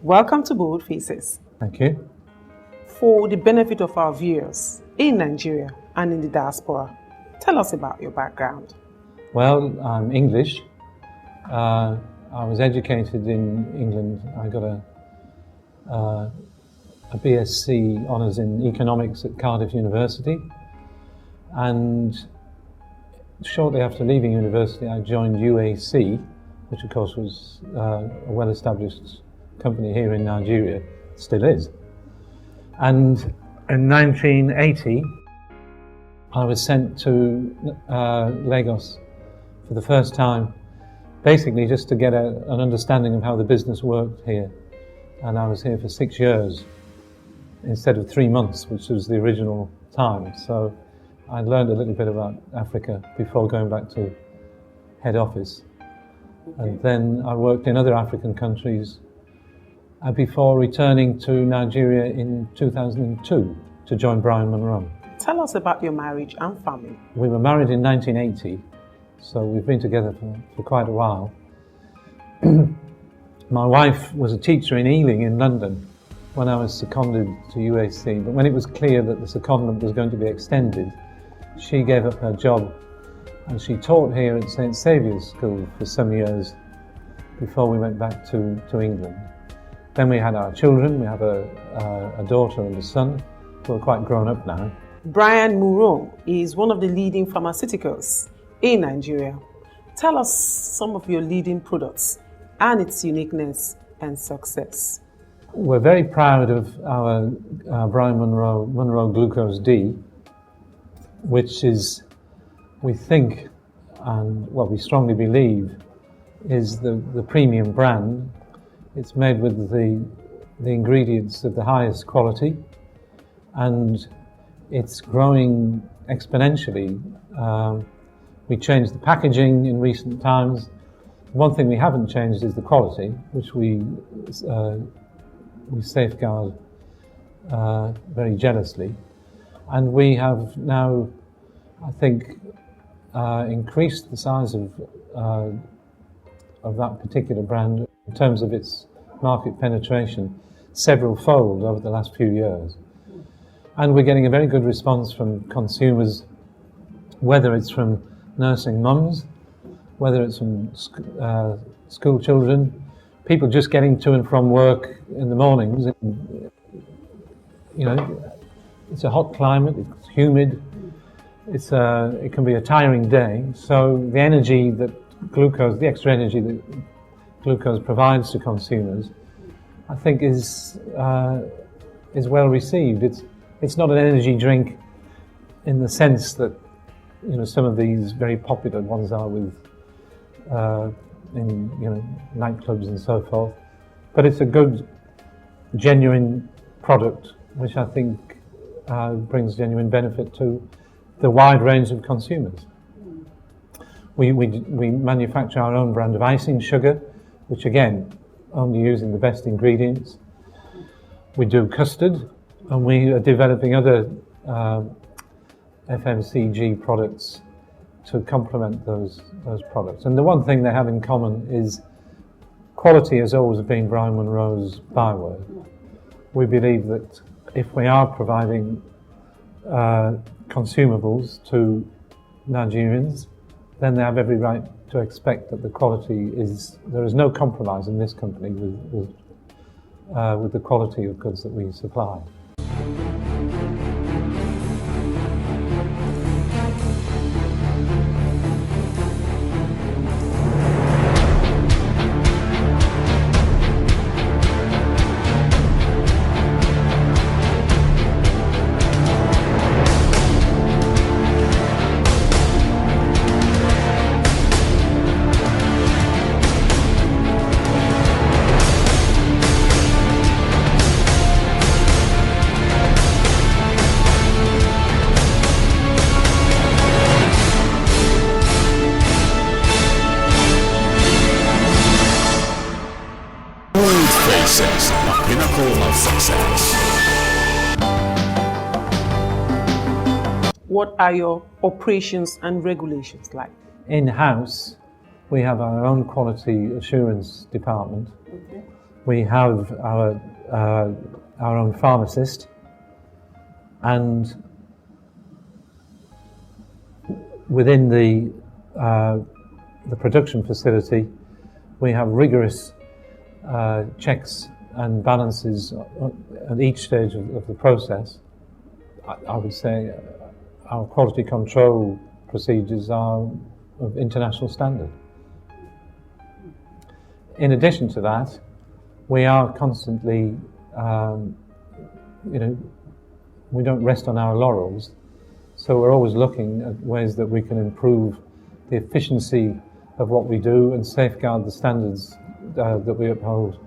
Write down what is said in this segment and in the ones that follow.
Welcome to Boldfaces. Thank you. For the benefit of our viewers in Nigeria and in the diaspora, tell us about your background. Well, I'm English. I was educated in England. I got a BSc Honours in Economics at Cardiff University, and shortly after leaving university I joined UAC, which of course was a well-established company here in Nigeria, still is. And in 1980 I was sent to Lagos for the first time, basically just to get an understanding of how the business worked here. And I was here for 6 years instead of 3 months, which was the original time. So I learned a little bit about Africa before going back to head office. Okay. And then I worked in other African countries before returning to Nigeria in 2002 to join Brian Monroe. Tell us about your marriage and family. We were married in 1980, so we've been together for quite a while. My wife was a teacher in Ealing in London when I was seconded to UAC, but when it was clear that the secondment was going to be extended, she gave up her job and she taught here at St Saviour's School for some years before we went back to England. Then we had our children. We have a daughter and a son who are quite grown up now. Brian Monroe is one of the leading pharmaceuticals in Nigeria. Tell us some of your leading products and its uniqueness and success. We're very proud of our Brian Monroe Munro Glucose D, which is, we think, and what we strongly believe, is the premium brand. It's made with the ingredients of the highest quality, and it's growing exponentially. We changed the packaging in recent times. One thing we haven't changed is the quality, which we safeguard very jealously. And we have now, I think, increased the size of that particular brand in terms of its market penetration several fold over the last few years. And we're getting a very good response from consumers, whether it's from nursing mums, whether it's from school children, people just getting to and from work in the mornings. You know, it's a hot climate, it's humid, it can be a tiring day. So the energy that glucose, the extra energy that glucose provides to consumers, I think is well received. It's not an energy drink in the sense that, you know, some of these very popular ones are with in, you know, nightclubs and so forth. But it's a good, genuine product, which I think brings genuine benefit to the wide range of consumers. We manufacture our own brand of icing sugar, which again, only using the best ingredients. We do custard, and we are developing other FMCG products to complement those products. And the one thing they have in common is quality has always been Brian Monroe's byword. We believe that if we are providing consumables to Nigerians, then they have every right to expect that the quality is, there is no compromise in this company with the quality of goods that we supply. Boldfaces, the pinnacle of success. What are your operations and regulations like? In-house, we have our own quality assurance department. Okay. We have our own pharmacist, and within the production facility, we have rigorous checks and balances at each stage of the process. I would say our quality control procedures are of international standard. In addition to that, we are constantly, we don't rest on our laurels, so we're always looking at ways that we can improve the efficiency of what we do and safeguard the standards that we uphold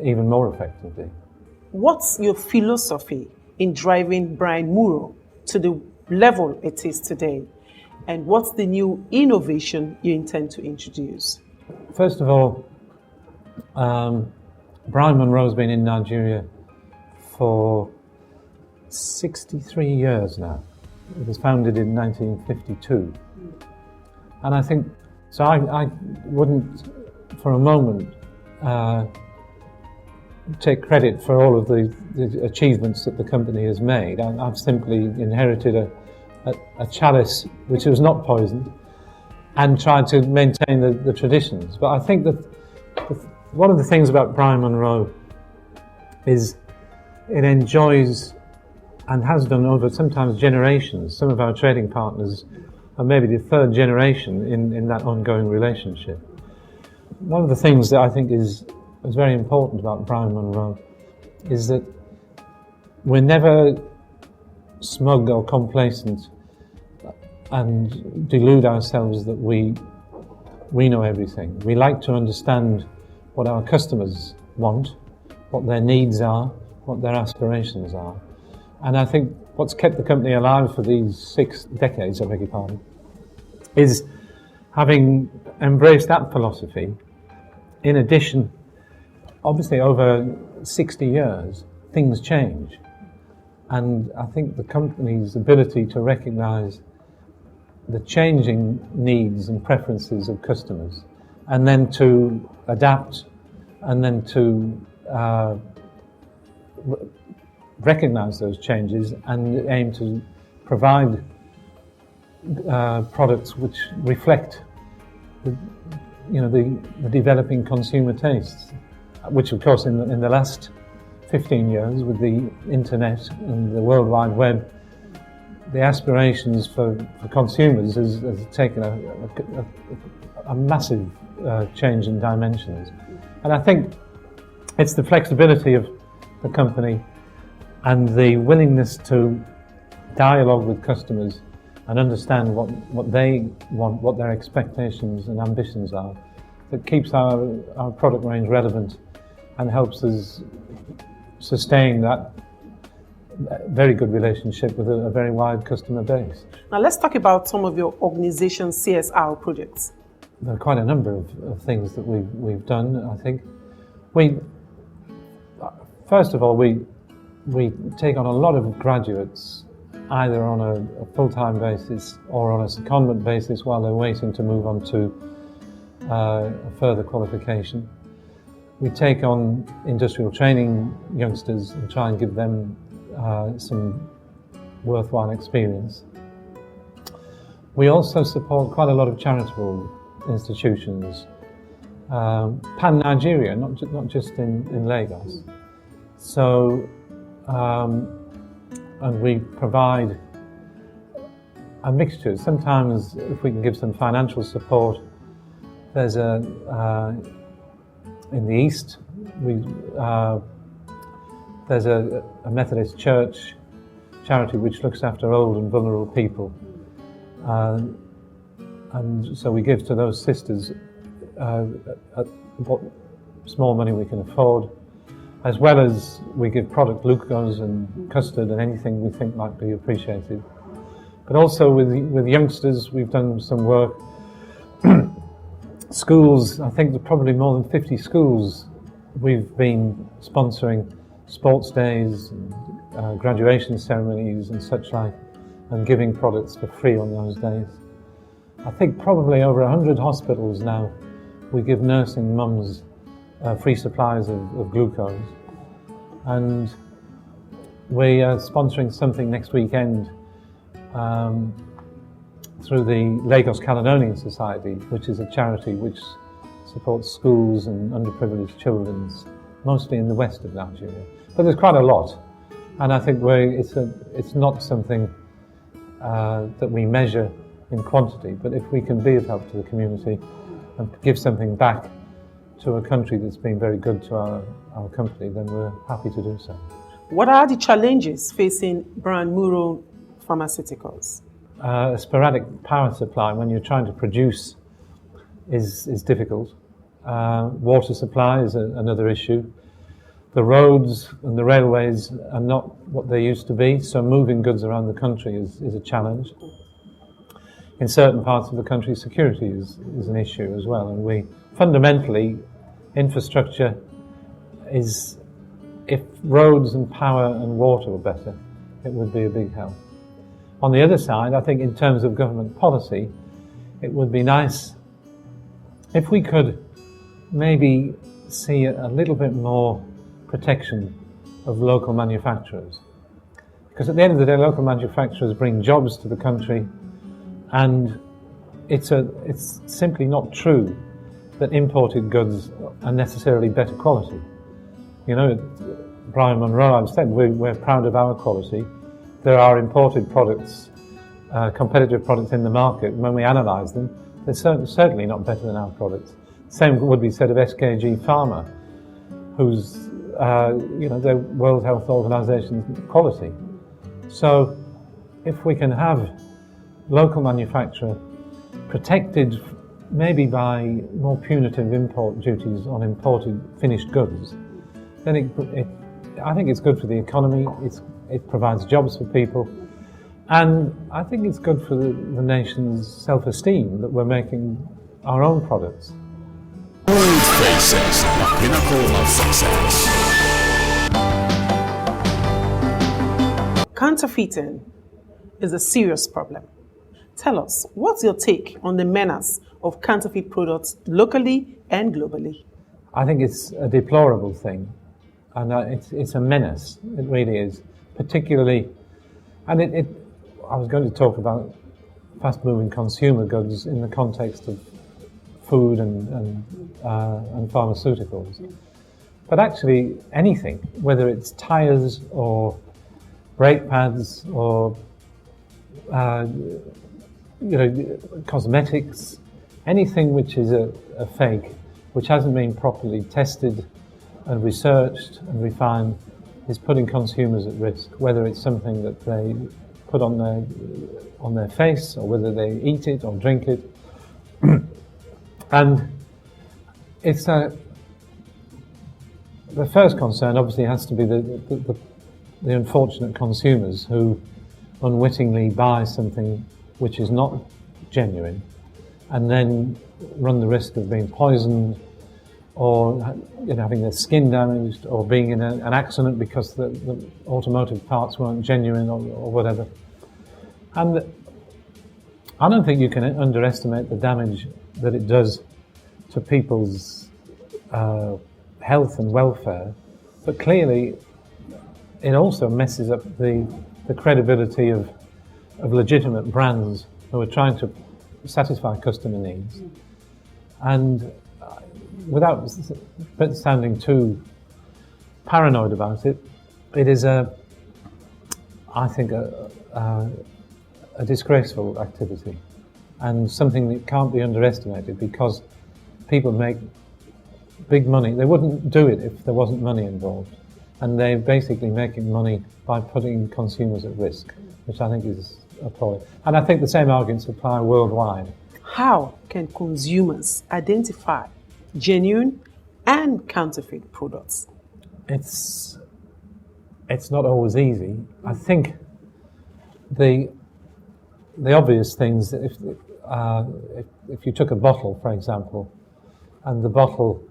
even more effectively. What's your philosophy in driving Brian Monroe to the level it is today? And what's the new innovation you intend to introduce? First of all, Brian Monroe has been in Nigeria for 63 years now. It was founded in 1952. And I think, so I wouldn't for a moment take credit for all of the achievements that the company has made. I've simply inherited a chalice which was not poisoned and tried to maintain the traditions. But I think that one of the things about Brian Monroe is it enjoys, and has done over sometimes generations. Some of our trading partners are maybe the third generation in that ongoing relationship. One of the things that I think is very important about Brian Monroe is that we're never smug or complacent and delude ourselves that we know everything. We like to understand what our customers want, what their needs are, what their aspirations are. And I think what's kept the company alive for these 6 decades, I beg your pardon, is having embraced that philosophy. In addition, obviously over 60 years, things change. And I think the company's ability to recognise the changing needs and preferences of customers, and then to adapt, and then to recognise those changes and aim to provide products which reflect the developing consumer tastes, which of course in the last 15 years with the internet and the World Wide Web, the aspirations for consumers has taken a massive change in dimensions. And I think it's the flexibility of the company and the willingness to dialogue with customers and understand what they want, what their expectations and ambitions are, that keeps our product range relevant and helps us sustain that very good relationship with a very wide customer base. Now let's talk about some of your organization's CSR projects. There are quite a number of things that we've done, I think. First of all, we take on a lot of graduates, either on a full-time basis or on a secondment basis while they're waiting to move on to a further qualification. We take on industrial training youngsters and try and give them some worthwhile experience. We also support quite a lot of charitable institutions, pan-Nigeria, not just in Lagos. So, and we provide a mixture. Sometimes if we can give some financial support, there's in the East, there's a Methodist church charity which looks after old and vulnerable people. And so we give to those sisters what small money we can afford, as well as we give product, glucose and custard and anything we think might be appreciated. But also with youngsters, we've done some work. Schools, I think there are probably more than 50 schools we've been sponsoring sports days, and, graduation ceremonies and such like, and giving products for free on those days. I think probably over 100 hospitals now we give nursing mums free supplies of glucose. And we are sponsoring something next weekend through the Lagos Caledonian Society, which is a charity which supports schools and underprivileged children, mostly in the west of Nigeria. But there's quite a lot, and I think it's not something that we measure in quantity, but if we can be of help to the community and give something back to a country that's been very good to our company, then we're happy to do so. What are the challenges facing brand Munro Pharmaceuticals? Sporadic power supply when you're trying to produce is difficult. Water supply is another issue. The roads and the railways are not what they used to be, so moving goods around the country is a challenge. In certain parts of the country, security is an issue as well, and we fundamentally, infrastructure is, if roads and power and water were better, it would be a big help. On the other side, I think in terms of government policy, it would be nice if we could maybe see a little bit more protection of local manufacturers. Because at the end of the day, local manufacturers bring jobs to the country, and it's simply not true that imported goods are necessarily better quality. You know, Brian Monroe, I've said, we're proud of our quality. There are imported products, competitive products in the market. When we analyse them, they're certainly not better than our products. Same would be said of SKG Pharma, who's, the World Health Organization's quality. So if we can have local manufacturer protected maybe by more punitive import duties on imported finished goods, then I think it's good for the economy, it provides jobs for people, and I think it's good for the nation's self-esteem that we're making our own products. Boldfaces, the pinnacle of success. Counterfeiting is a serious problem. Tell us, what's your take on the menace of counterfeit products locally and globally? I think it's a deplorable thing, and it's a menace. It really is, particularly, and I was going to talk about fast-moving consumer goods in the context of food and pharmaceuticals, but actually anything, whether it's tires or brake pads or cosmetics, anything which is a fake, which hasn't been properly tested and researched and refined, is putting consumers at risk, whether it's something that they put on their face or whether they eat it or drink it. And it's the first concern obviously has to be the unfortunate consumers who unwittingly buy something which is not genuine and then run the risk of being poisoned or having their skin damaged or being in an accident because the automotive parts weren't genuine or whatever. And I don't think you can underestimate the damage that it does to people's health and welfare, but clearly it also messes up the credibility of legitimate brands who are trying to satisfy customer needs. And without sounding too paranoid about it, it is I think a disgraceful activity and something that can't be underestimated, because people make big money. They wouldn't do it if there wasn't money involved, and they're basically making money by putting consumers at risk, which I think is appalling. And I think the same arguments apply worldwide. How can consumers identify genuine and counterfeit products? It's not always easy. I think the obvious things, if you took a bottle, for example, and the bottle,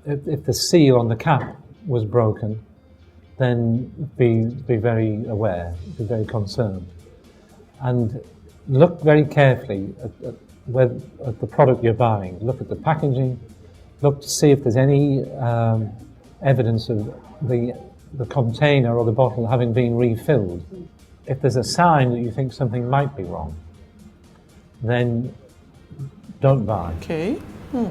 if the seal on the cap was broken, then be very aware, be very concerned, and look very carefully at the product you're buying. Look at the packaging. Look to see if there's any evidence of the container or the bottle having been refilled. If there's a sign that you think something might be wrong, then don't buy. Okay.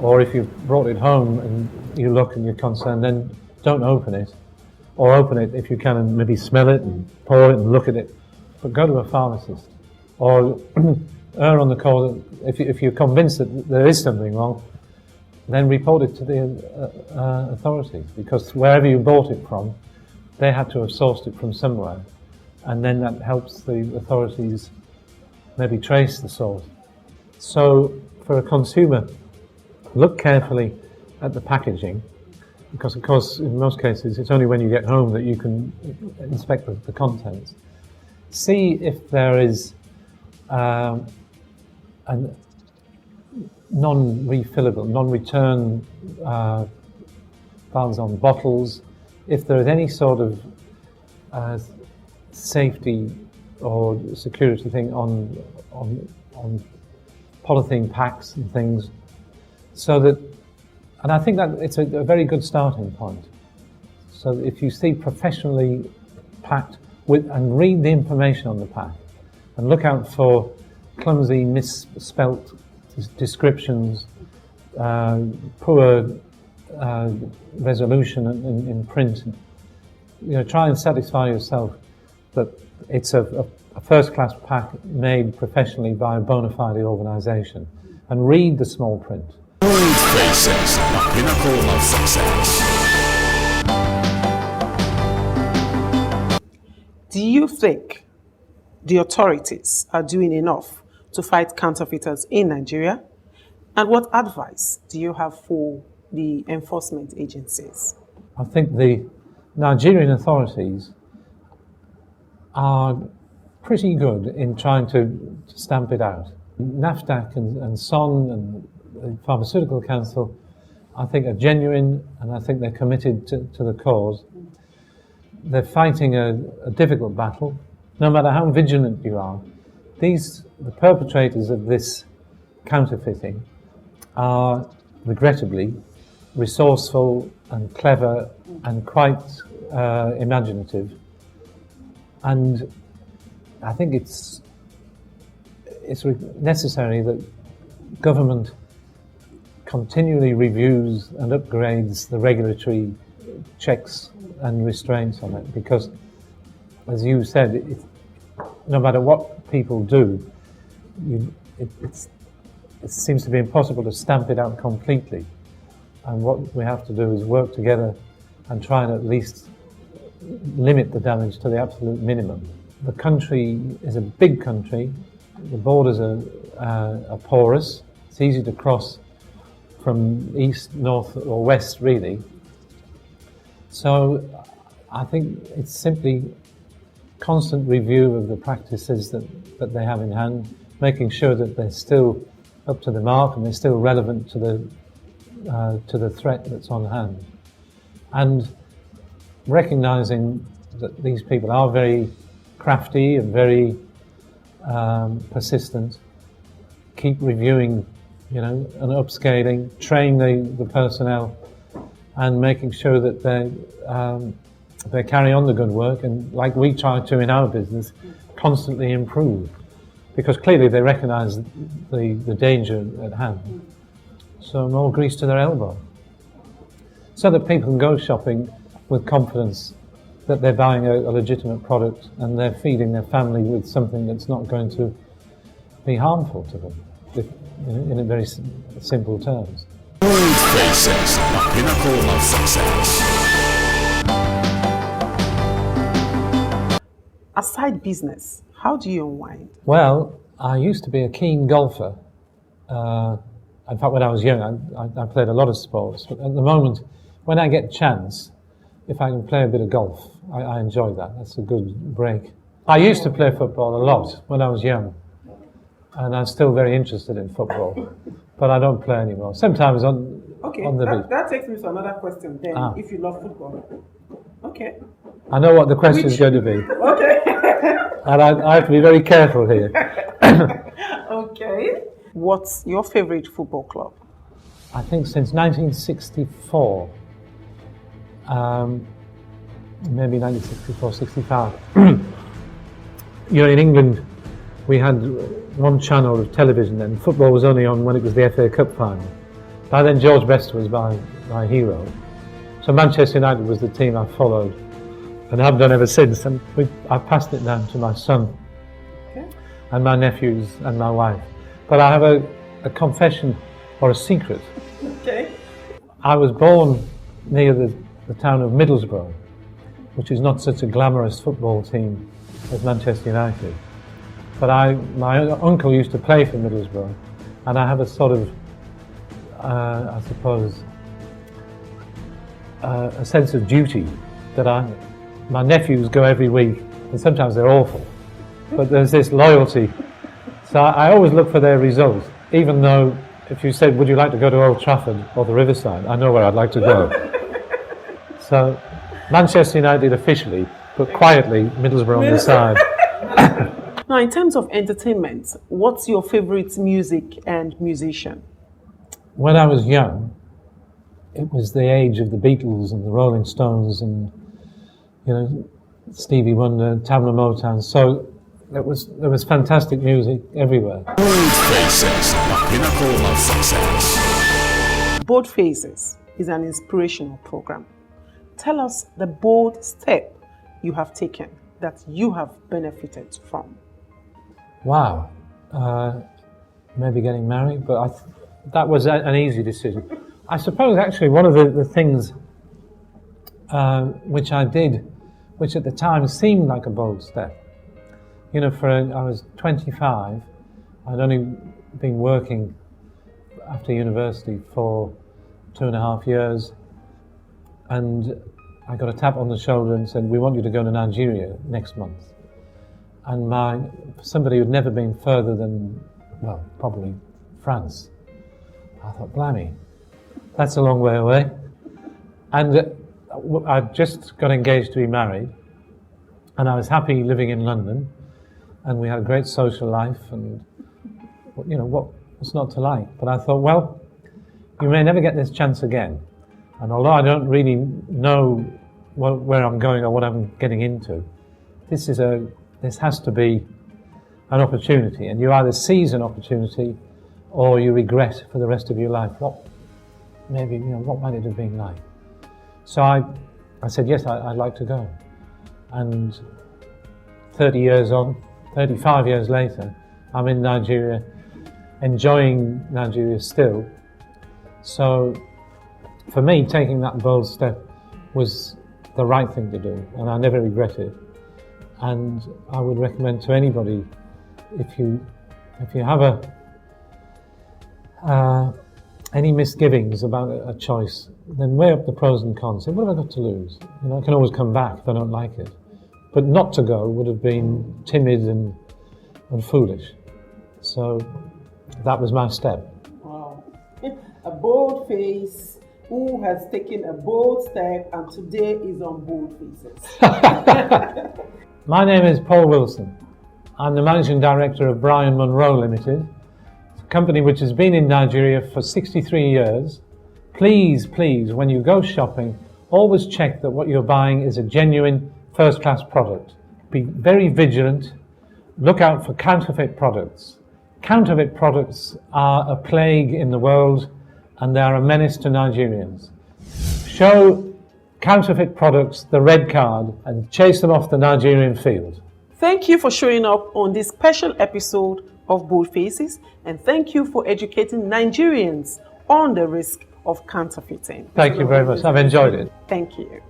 Or if you've brought it home and you look and you're concerned, then don't open it. Or open it if you can and maybe smell it and pour it and look at it. But go to a pharmacist. Or err on the cause, if you're convinced that there is something wrong, then report it to the authorities. Because wherever you bought it from, they had to have sourced it from somewhere. And then that helps the authorities maybe trace the source. So for a consumer, look carefully at the packaging, because of course in most cases it's only when you get home that you can inspect the contents. See if there is a non-refillable, non-return files on bottles, if there is any sort of safety or security thing on polythene packs and things, so that, and I think that it's a very good starting point. So if you see professionally packed and read the information on the pack, and look out for clumsy, misspelt descriptions, poor resolution in print. Try and satisfy yourself that it's a first-class pack made professionally by a bona fide organisation, and read the small print. Boldfaces, the pinnacle of success. Do you think the authorities are doing enough to fight counterfeiters in Nigeria? And what advice do you have for the enforcement agencies? I think the Nigerian authorities are pretty good in trying to stamp it out. NAFDAC and SON and the Pharmaceutical Council, I think, are genuine, and I think they're committed to the cause. They're fighting a difficult battle. No matter how vigilant you are, the perpetrators of this counterfeiting are regrettably resourceful and clever and quite imaginative. And I think it's necessary that government continually reviews and upgrades the regulatory checks and restraints on it, because, as you said, no matter what people do, it seems to be impossible to stamp it out completely. And what we have to do is work together and try and at least limit the damage to the absolute minimum. The country is a big country. The borders are porous. It's easy to cross from east, north or west, really. So I think it's simply constant review of the practices that they have in hand, making sure that they're still up to the mark and they're still relevant to the threat that's on hand. And recognizing that these people are very crafty and very persistent, keep reviewing, and upscaling, train the personnel, and making sure that they carry on the good work, and like we try to in our business, constantly improve, because clearly they recognise the danger at hand. So more grease to their elbow, so that people can go shopping with confidence that they're buying a legitimate product and they're feeding their family with something that's not going to be harmful to them, in a very simple terms. Boldfaces, the pinnacle of success. Aside business, how do you unwind? Well, I used to be a keen golfer. In fact, when I was young, I played a lot of sports. But at the moment, when I get a chance, if I can play a bit of golf, I enjoy that. That's a good break. I used to play football a lot when I was young, and I'm still very interested in football, but I don't play anymore. Sometimes on the beach. That takes me to another question then, if you love football. Okay. I know what the question is going to be. Okay. And I have to be very careful here. Okay. What's your favorite football club? I think since 1964, maybe 1964, 65. In England, we had one channel of television then. Football was only on when it was the FA Cup final. By then, George Best was my hero. So Manchester United was the team I followed and have done ever since. And I've passed it down to my son and my nephews and my wife. But I have a confession or a secret. Okay. I was born near the town of Middlesbrough, which is not such a glamorous football team as Manchester United. But my uncle used to play for Middlesbrough, and I have a sort of, I suppose, a sense of duty that my nephews go every week, and sometimes they're awful, but there's this loyalty. So I always look for their result, even though if you said, would you like to go to Old Trafford or the Riverside, I know where I'd like to go. So Manchester United officially, but quietly Middlesbrough on the side. Now, in terms of entertainment, what's your favorite music and musician? When I was young, it was the age of the Beatles and the Rolling Stones and, Stevie Wonder, Tamla Motown. So there was fantastic music everywhere. Boldfaces, the pinnacle of success. Boldfaces is an inspirational program. Tell us the bold step you have taken that you have benefited from. Wow. Maybe getting married, but that was an easy decision. I suppose actually one of the things which I did, which at the time seemed like a bold step. I was 25. I'd only been working after university for 2.5 years, and I got a tap on the shoulder and said, we want you to go to Nigeria next month. And somebody who'd never been further than, well, probably France. I thought, blimey, that's a long way away. And I just got engaged to be married, and I was happy living in London, and we had a great social life, and what's not to like? But I thought, well, you may never get this chance again. And although I don't really know where I'm going or what I'm getting into, this has to be an opportunity, and you either seize an opportunity or you regret for the rest of your life what might it have been like. So I said, yes, I'd like to go. And 35 years later, I'm in Nigeria, enjoying Nigeria still. So for me, taking that bold step was the right thing to do, and I never regret it. And I would recommend to anybody, if you have any misgivings about a choice, then weigh up the pros and cons. Say, what have I got to lose? I can always come back if I don't like it. But not to go would have been timid and foolish. So that was my step. Wow. A bold face who has taken a bold step and today is on Boldfaces. My name is Paul Wilson. I'm the Managing Director of Brian Monroe Ltd, a company which has been in Nigeria for 63 years. Please, when you go shopping, always check that what you're buying is a genuine first-class product. Be very vigilant. Look out for counterfeit products. Counterfeit products are a plague in the world, and they are a menace to Nigerians. Show counterfeit products the red card and chase them off the Nigerian field. Thank you for showing up on this special episode of Boldfaces, and thank you for educating Nigerians on the risk of counterfeiting. Thank you very much. I've enjoyed it. Thank you.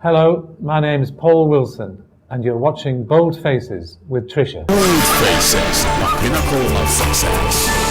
Hello, my name is Paul Wilson, and you're watching Boldfaces with Tricia. Boldfaces, the pinnacle of success.